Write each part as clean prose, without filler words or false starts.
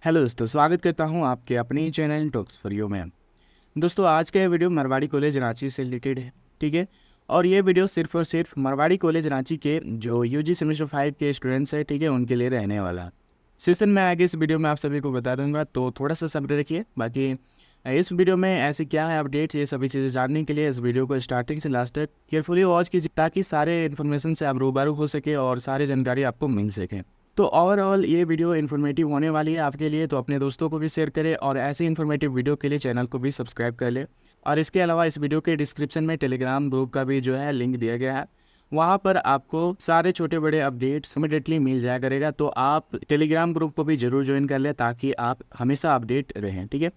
Hello दोस्तों, स्वागत करता हूं आपके अपने ही चैनल टॉक्स फॉर यू में। दोस्तों, आज का ये वीडियो मारवाड़ी कॉलेज रांची से रिलेटेड है। ठीक है। और ये वीडियो सिर्फ और सिर्फ मारवाड़ी कॉलेज रांची के जो यूजी सेमेस्टर 5 के स्टूडेंट्स हैं, ठीक है, उनके लिए रहने वाला है। सेशन में आगे इस वीडियो में आप सभी को बता दूंगा, तो थोड़ा सा सब्र रखिए। बाकी इस वीडियो में ऐसे क्या है अपडेट्स, ये सभी चीज़ें जानने के लिए इस वीडियो को स्टार्टिंग से लास्ट तक केयरफुली वॉच कीजिए, ताकि सारे इन्फॉर्मेशन से आप रूबरू हो सके और सारी जानकारी आपको मिल सके। तो ओवरऑल ये वीडियो इन्फॉर्मेटिव होने वाली है आपके लिए, तो अपने दोस्तों को भी शेयर करें और ऐसे इन्फॉर्मेटिव वीडियो के लिए चैनल को भी सब्सक्राइब कर ले। और इसके अलावा इस वीडियो के डिस्क्रिप्शन में टेलीग्राम ग्रुप का भी जो है लिंक दिया गया है। वहाँ पर आपको सारे छोटे बड़े अपडेट्स इमीडिएटली मिल जाया करेगा, तो आप टेलीग्राम ग्रुप को भी जरूर ज्वाइन कर लें ताकि आप हमेशा अपडेट रहें। ठीक है।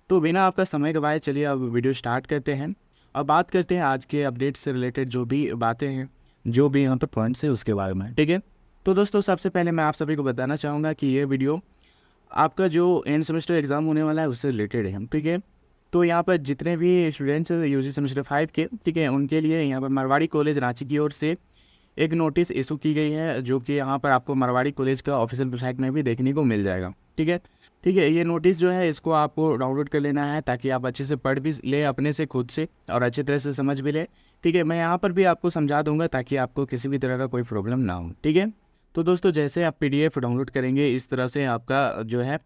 तो बिना आपका समय गवाए चलिए अब वीडियो स्टार्ट करते हैं और बात करते हैं आज के अपडेट से रिलेटेड जो भी बातें हैं, जो भी यहाँ पर पॉइंट्स है उसके बारे में। ठीक है। तो दोस्तों, सबसे पहले मैं आप सभी को बताना चाहूँगा कि ये वीडियो आपका जो एंड सेमेस्टर एग्ज़ाम होने वाला है उससे रिलेटेड है। ठीक है। तो यहाँ पर जितने भी स्टूडेंट्स यूजी सेमेस्टर 5 के, ठीक है, उनके लिए यहाँ पर मारवाड़ी कॉलेज रांची की ओर से एक नोटिस इशू की गई है, जो कि यहाँ पर आपको मारवाड़ी कॉलेज का ऑफिशियल वेबसाइट में भी देखने को मिल जाएगा। ठीक है। ठीक है, ये नोटिस जो है इसको आपको डाउनलोड कर लेना है ताकि आप अच्छे से पढ़ भी ले अपने से खुद से और अच्छी तरह से समझ भी ले। ठीक है। मैं यहाँ पर भी आपको समझा दूंगा ताकि आपको किसी भी तरह का कोई प्रॉब्लम ना हो। ठीक है। तो दोस्तों, जैसे आप पीडीएफ डाउनलोड करेंगे इस तरह से आपका जो है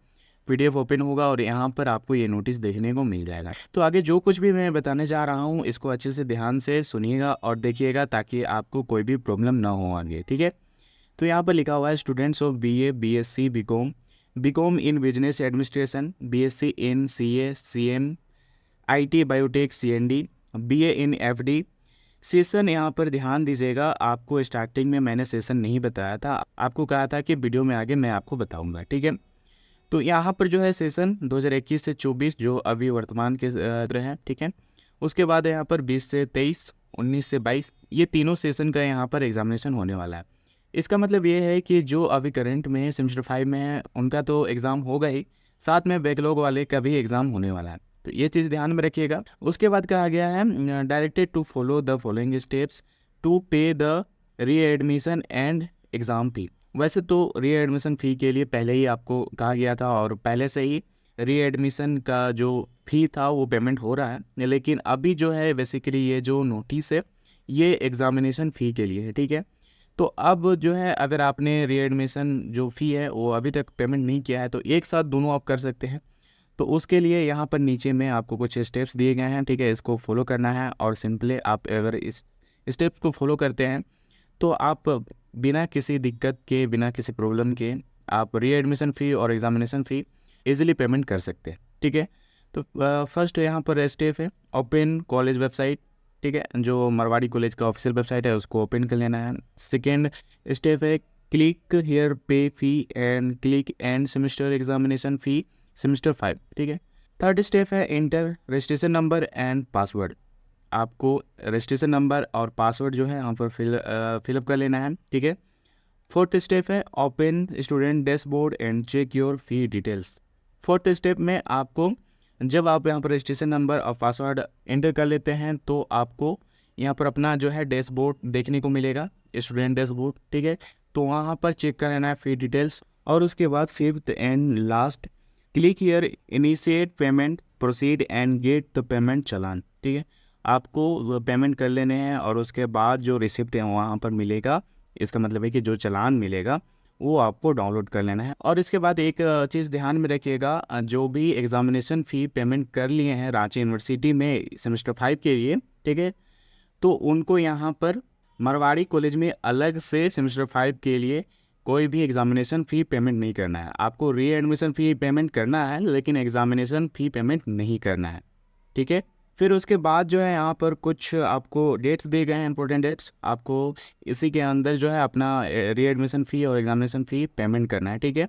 पीडीएफ ओपन होगा और यहाँ पर आपको ये नोटिस देखने को मिल जाएगा। तो आगे जो कुछ भी मैं बताने जा रहा हूँ इसको अच्छे से ध्यान से सुनिएगा और देखिएगा ताकि आपको कोई भी प्रॉब्लम ना हो आगे। ठीक है। तो यहाँ पर लिखा हुआ है students of BA, BSc, BCom, BCom in business administration, BSc in CA, CM, IT, biotech, CND, BA in FD. Session यहाँ पर ध्यान दीजिएगा, आपको स्टार्टिंग में मैंने सेशन नहीं बताया था, आपको कहा था कि वीडियो में आगे मैं आपको बताऊंगा। ठीक है। तो यहाँ पर जो है सेशन 2021 से 24 जो अभी वर्तमान के हैं। ठीक है। उसके बाद यहाँ पर 20 से 23, 19 से 22, ये तीनों सेशन का यहाँ पर एग्जामिनेशन होने वाला है। इसका मतलब ये है कि जो अभी करंट में सेमेस्टर 5 में है उनका तो एग्ज़ाम होगा ही, साथ में बैकलॉग वाले का भी एग्ज़ाम होने वाला है। तो ये चीज़ ध्यान में रखिएगा। उसके बाद कहा गया है directed to follow the following steps to pay the readmission and exam fee. वैसे तो री एडमिशन फ़ी के लिए पहले ही आपको कहा गया था और पहले से ही री एडमिशन का जो फ़ी था वो पेमेंट हो रहा है, लेकिन अभी जो है बेसिकली ये जो नोटिस है ये एग्ज़ामिनेशन फ़ी के लिए है। ठीक है। तो अब जो है अगर आपने री एडमिशन जो फ़ी है वो अभी तक पेमेंट नहीं किया है तो एक साथ दोनों आप कर सकते हैं। तो उसके लिए यहाँ पर नीचे में आपको कुछ स्टेप्स दिए गए हैं। ठीक है। इसको फॉलो करना है और सिंपली आप अगर इस स्टेप्स को फॉलो करते हैं तो आप बिना किसी दिक्कत के, बिना किसी प्रॉब्लम के आप री एडमिशन फ़ी और एग्ज़ामिनेशन फ़ी इजीली पेमेंट कर सकते हैं। ठीक है। तो फर्स्ट यहाँ पर स्टेप है ओपन कॉलेज वेबसाइट। ठीक है। जो मारवाड़ी कॉलेज का ऑफिशियल वेबसाइट है उसको ओपन कर लेना है। सेकेंड स्टेप है क्लिक हियर पे फ़ी and click and semester examination fee semester 5। ठीक है। थर्ड स्टेप है inter registration number and password. आपको रजिस्ट्रेशन नंबर और पासवर्ड जो है यहाँ पर फिलअप कर लेना है। ठीक है। फोर्थ स्टेप है open student dashboard and check your fee details. Fourth step में आपको जब आप यहाँ पर रजिस्ट्रेशन नंबर और पासवर्ड एंटर कर लेते हैं तो आपको यहाँ पर अपना जो है डैशबोर्ड देखने को मिलेगा, स्टूडेंट डैशबोर्ड। ठीक है। तो वहाँ पर चेक कर लेना है फी डिटेल्स और उसके बाद fifth and last click here initiate payment proceed and get the payment challan. ठीक है। आपको पेमेंट कर लेने हैं और उसके बाद जो रिसिप्ट है वहाँ पर मिलेगा, इसका मतलब है कि जो चालान मिलेगा वो आपको डाउनलोड कर लेना है। और इसके बाद एक चीज़ ध्यान में रखिएगा, जो भी एग्ज़ामिनेशन फ़ी पेमेंट कर लिए हैं रांची यूनिवर्सिटी में सेमेस्टर 5 के लिए, ठीक है, तो उनको यहाँ पर मारवाड़ी कॉलेज में अलग से सेमेस्टर 5 के लिए कोई भी एग्ज़ामिनेशन फ़ी पेमेंट नहीं करना है। आपको री एडमिशन फ़ी पेमेंट करना है लेकिन एग्ज़ामिनेशन फ़ी पेमेंट नहीं करना है। ठीक है। फिर उसके बाद जो है यहाँ पर कुछ आपको डेट्स दिए गए हैं, इंपॉर्टेंट डेट्स। आपको इसी के अंदर जो है अपना री एडमिशन फ़ी और एग्ज़ामिनेशन फ़ी पेमेंट करना है। ठीक है।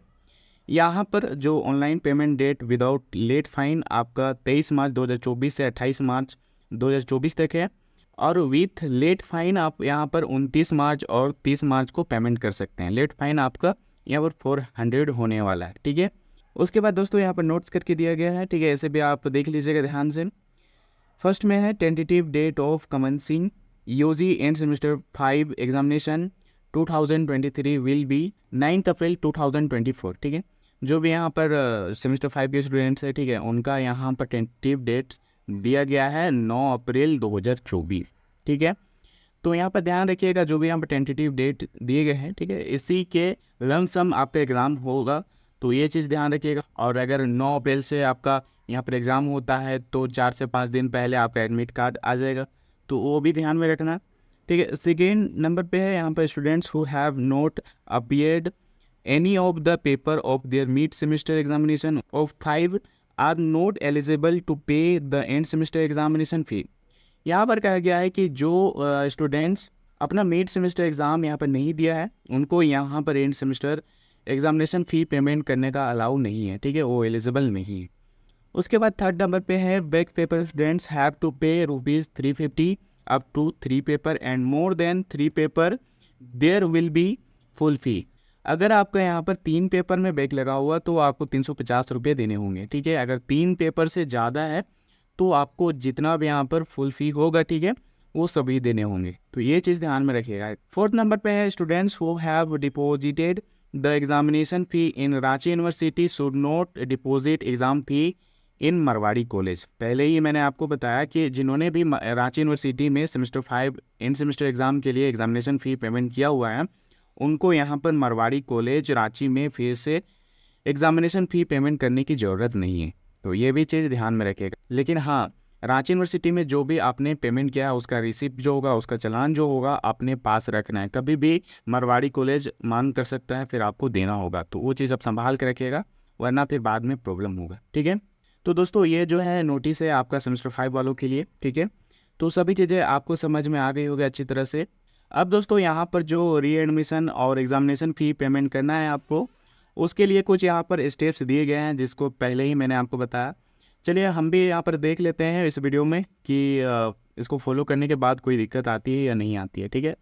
यहाँ पर जो online payment date without late fine आपका 23 मार्च 2024 से 28 मार्च 2024 तक है और विथ लेट फाइन आप यहाँ पर 29 मार्च और 30 मार्च को पेमेंट कर सकते हैं। लेट फाइन आपका यहाँ पर 400 होने वाला है। ठीक है। उसके बाद दोस्तों यहाँ पर नोट्स करके दिया गया है। ठीक है। ऐसे भी आप देख लीजिएगा ध्यान से। फर्स्ट में है tentative date of commencing UG end semester 5 examination 2023 will be 9 April 2024। ठीक है। जो भी यहाँ पर सेमेस्टर 5 के स्टूडेंट्स है, ठीक है, उनका यहाँ पर टेंटेटिव डेट्स दिया गया है 9 अप्रैल 2024, ठीक है। तो यहाँ पर ध्यान रखिएगा, जो भी यहाँ पर टेंटेटिव डेट दिए गए हैं, ठीक है, इसी के लमसम आपका एग्ज़ाम होगा, तो ये चीज़ ध्यान रखिएगा। और अगर 9 अप्रैल से आपका यहाँ पर एग्ज़ाम होता है तो 4 से 5 दिन पहले आपका एडमिट कार्ड आ जाएगा, तो वो भी ध्यान में रखना, ठीक है। सेकेंड नंबर पे है यहाँ पर students who have not appeared any of the paper of their mid semester examination of 5 are not eligible to pay the end semester examination fee. यहाँ पर कहा गया है कि जो स्टूडेंट्स अपना मिड सेमेस्टर एग्ज़ाम यहाँ पर नहीं दिया है, उनको यहाँ पर and semester examination fee payment करने का अलाउ नहीं है, ठीक है, वो एलिजिबल नहीं है। उसके बाद थर्ड नंबर पे है back paper students have to pay ₹350 up to 3 paper and more than 3 paper there will be full fee. अगर आपका यहाँ पर 3 पेपर में बैक लगा हुआ तो आपको 350 रुपये देने होंगे, ठीक है। अगर 3 पेपर से ज़्यादा है तो आपको जितना भी यहाँ पर फुल फी होगा, ठीक है, वो सभी देने होंगे, तो ये चीज़ ध्यान में रखिएगा। फोर्थ नंबर पे है students who have deposited the examination fee in Ranchi university should not deposit exam fee in Marwari college. पहले ही मैंने आपको बताया कि जिन्होंने भी रांची यूनिवर्सिटी में सेमेस्टर 5 एंड सेमेस्टर एग्ज़ाम के लिए एग्जामिनेशन फ़ी पेमेंट किया हुआ है, उनको यहाँ पर मरवाड़ी कॉलेज रांची में फिर से एग्जामिनेशन फ़ी पेमेंट करने की ज़रूरत नहीं है, तो ये भी चीज़ ध्यान में रखिएगा। लेकिन हाँ, रांची यूनिवर्सिटी में जो भी आपने पेमेंट किया है उसका रिसिप्ट जो होगा, उसका चालान जो होगा, आपने पास रखना है। कभी भी मरवाड़ी कॉलेज मांग कर सकता है, फिर आपको देना होगा, तो वो चीज़ आप संभाल कर रखिएगा, वरना फिर बाद में प्रॉब्लम होगा, ठीक है। तो दोस्तों ये जो है नोटिस है आपका सेमेस्टर 5 वालों के लिए, ठीक है। तो सभी चीज़ें आपको समझ में आ गई होगी अच्छी तरह से। अब दोस्तों यहाँ पर जो रीएडमिशन और एग्जामिनेशन फ़ी पेमेंट करना है आपको, उसके लिए कुछ यहाँ पर स्टेप्स दिए गए हैं जिसको पहले ही मैंने आपको बताया। चलिए हम भी यहाँ पर देख लेते हैं इस वीडियो में कि इसको फॉलो करने के बाद कोई दिक्कत आती है या नहीं आती है, ठीक है।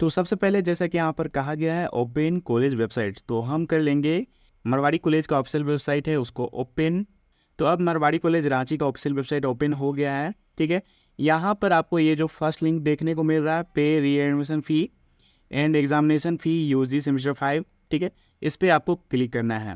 तो सबसे पहले जैसा कि यहाँ पर कहा गया है ओपन कॉलेज वेबसाइट, तो हम कर लेंगे मरवाड़ी कॉलेज का ऑफिशियल वेबसाइट है उसको ओपन। तो अब मरवाड़ी कॉलेज रांची का ऑफिशियल वेबसाइट ओपन हो गया है, ठीक है। यहाँ पर आपको ये जो फर्स्ट लिंक देखने को मिल रहा है, pay readmission fee and examination fee UG semester 5, ठीक है, इस पर आपको क्लिक करना है।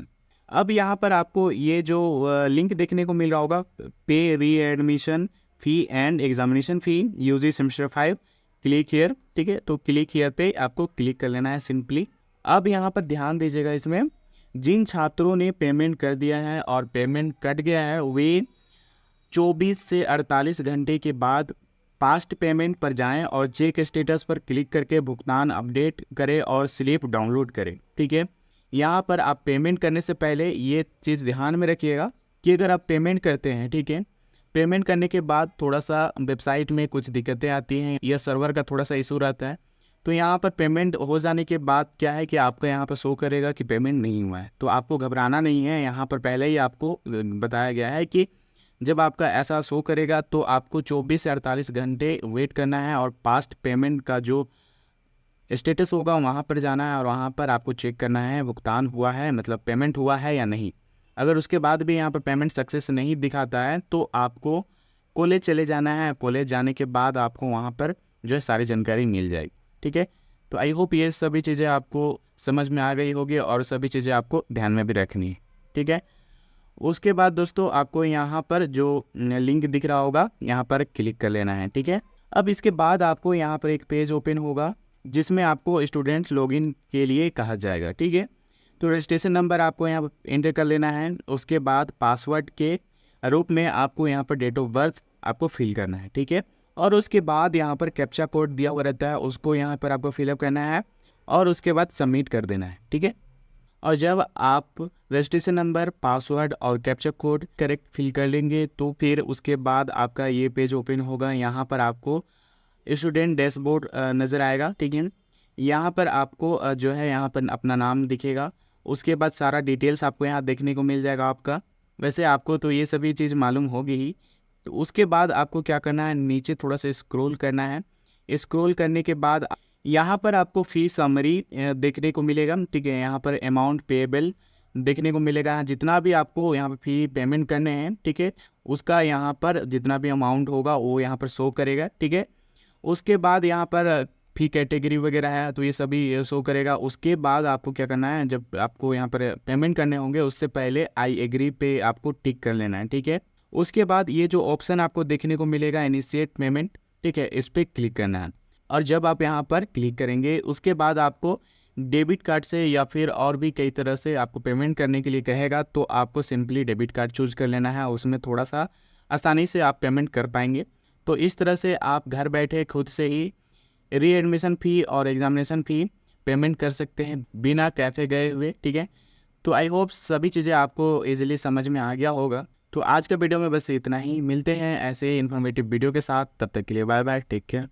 अब यहाँ पर आपको ये जो लिंक देखने को मिल रहा होगा, pay readmission fee and examination fee UG semester 5, click here, ठीक है। तो क्लिक हियर पे आपको क्लिक कर लेना है सिंपली। अब यहाँ पर ध्यान दीजिएगा, इसमें जिन छात्रों ने पेमेंट कर दिया है और पेमेंट कट गया है, वे 24 से 48 घंटे के बाद पास्ट पेमेंट पर जाएं और चेक स्टेटस पर क्लिक करके भुगतान अपडेट करें और स्लिप डाउनलोड करें, ठीक है। यहाँ पर आप पेमेंट करने से पहले ये चीज़ ध्यान में रखिएगा कि अगर आप पेमेंट करते हैं, ठीक है, पेमेंट करने के बाद थोड़ा सा वेबसाइट में कुछ दिक्कतें आती हैं या सर्वर का थोड़ा सा इशू रहता है, तो यहाँ पर पेमेंट हो जाने के बाद क्या है कि आपका यहाँ पर शो करेगा कि पेमेंट नहीं हुआ है। तो आपको घबराना नहीं है, यहाँ पर पहले ही आपको बताया गया है कि जब आपका ऐसा शो करेगा तो आपको 24 से 48 घंटे वेट करना है और पास्ट पेमेंट का जो स्टेटस होगा वहाँ पर जाना है और वहाँ पर आपको चेक करना है भुगतान हुआ है, मतलब पेमेंट हुआ है या नहीं। अगर उसके बाद भी यहाँ पर पेमेंट सक्सेस नहीं दिखाता है तो आपको कॉलेज चले जाना है। कॉलेज जाने के बाद आपको वहाँ पर जो है सारी जानकारी मिल जाएगी, ठीक है। तो आई होप ये सभी चीज़ें आपको समझ में आ गई होगी और सभी चीज़ें आपको ध्यान में भी रखनी है, ठीक है। उसके बाद दोस्तों आपको यहाँ पर जो लिंक दिख रहा होगा यहाँ पर क्लिक कर लेना है, ठीक है। अब इसके बाद आपको यहाँ पर एक पेज ओपन होगा जिसमें आपको स्टूडेंट्स लॉगिन के लिए कहा जाएगा, ठीक है। तो रजिस्ट्रेशन नंबर आपको यहाँ पर एंटर कर लेना है। उसके बाद पासवर्ड के रूप में आपको यहाँ पर डेट ऑफ बर्थ आपको फिल करना है, ठीक है। और उसके बाद यहाँ पर कैप्चा कोड दिया हुआ रहता है, उसको यहाँ पर आपको फिलअप करना है और उसके बाद सबमिट कर देना है, ठीक है। और जब आप रजिस्ट्रेशन नंबर, पासवर्ड और कैप्चा कोड करेक्ट फिल कर लेंगे तो फिर उसके बाद आपका ये पेज ओपन होगा। यहाँ पर आपको स्टूडेंट डैशबोर्ड नज़र आएगा, ठीक है। यहाँ पर आपको जो है यहाँ पर अपना नाम दिखेगा, उसके बाद सारा डिटेल्स आपको यहाँ देखने को मिल जाएगा आपका। वैसे आपको तो ये सभी चीज़ मालूम होगी ही। तो उसके बाद आपको क्या करना है, नीचे थोड़ा सा स्क्रॉल करना है। स्क्रॉल करने के बाद यहाँ पर आपको फ़ी समरी देखने को मिलेगा, ठीक है। यहाँ पर अमाउंट पेएबल देखने को मिलेगा, जितना भी आपको यहाँ पर फ़ी पेमेंट करने हैं, ठीक है, उसका यहाँ पर जितना भी अमाउंट होगा वो यहाँ पर शो करेगा, ठीक है। उसके बाद यहाँ पर फ़ी कैटेगरी वगैरह है तो ये सभी शो करेगा। उसके बाद आपको क्या करना है, जब आपको यहाँ पर पेमेंट करने होंगे उससे पहले आई एग्री पे आपको टिक कर लेना है, ठीक है। उसके बाद ये जो ऑप्शन आपको देखने को मिलेगा इनिशिएट पेमेंट, ठीक है, इस पर क्लिक करना है। और जब आप यहाँ पर क्लिक करेंगे उसके बाद आपको डेबिट कार्ड से या फिर और भी कई तरह से आपको पेमेंट करने के लिए कहेगा, तो आपको सिंपली डेबिट कार्ड चूज कर लेना है, उसमें थोड़ा सा आसानी से आप पेमेंट कर पाएंगे। तो इस तरह से आप घर बैठे खुद से ही रीएडमिशन फ़ी और एग्जामिनेशन फ़ी पेमेंट कर सकते हैं बिना कैफ़े गए हुए, ठीक है। तो आई होप सभी चीज़ें आपको इजीली समझ में आ गया होगा। तो आज के वीडियो में बस इतना ही, मिलते हैं ऐसे इन्फॉर्मेटिव वीडियो के साथ, तब तक के लिए बाय बाय, टेक केयर।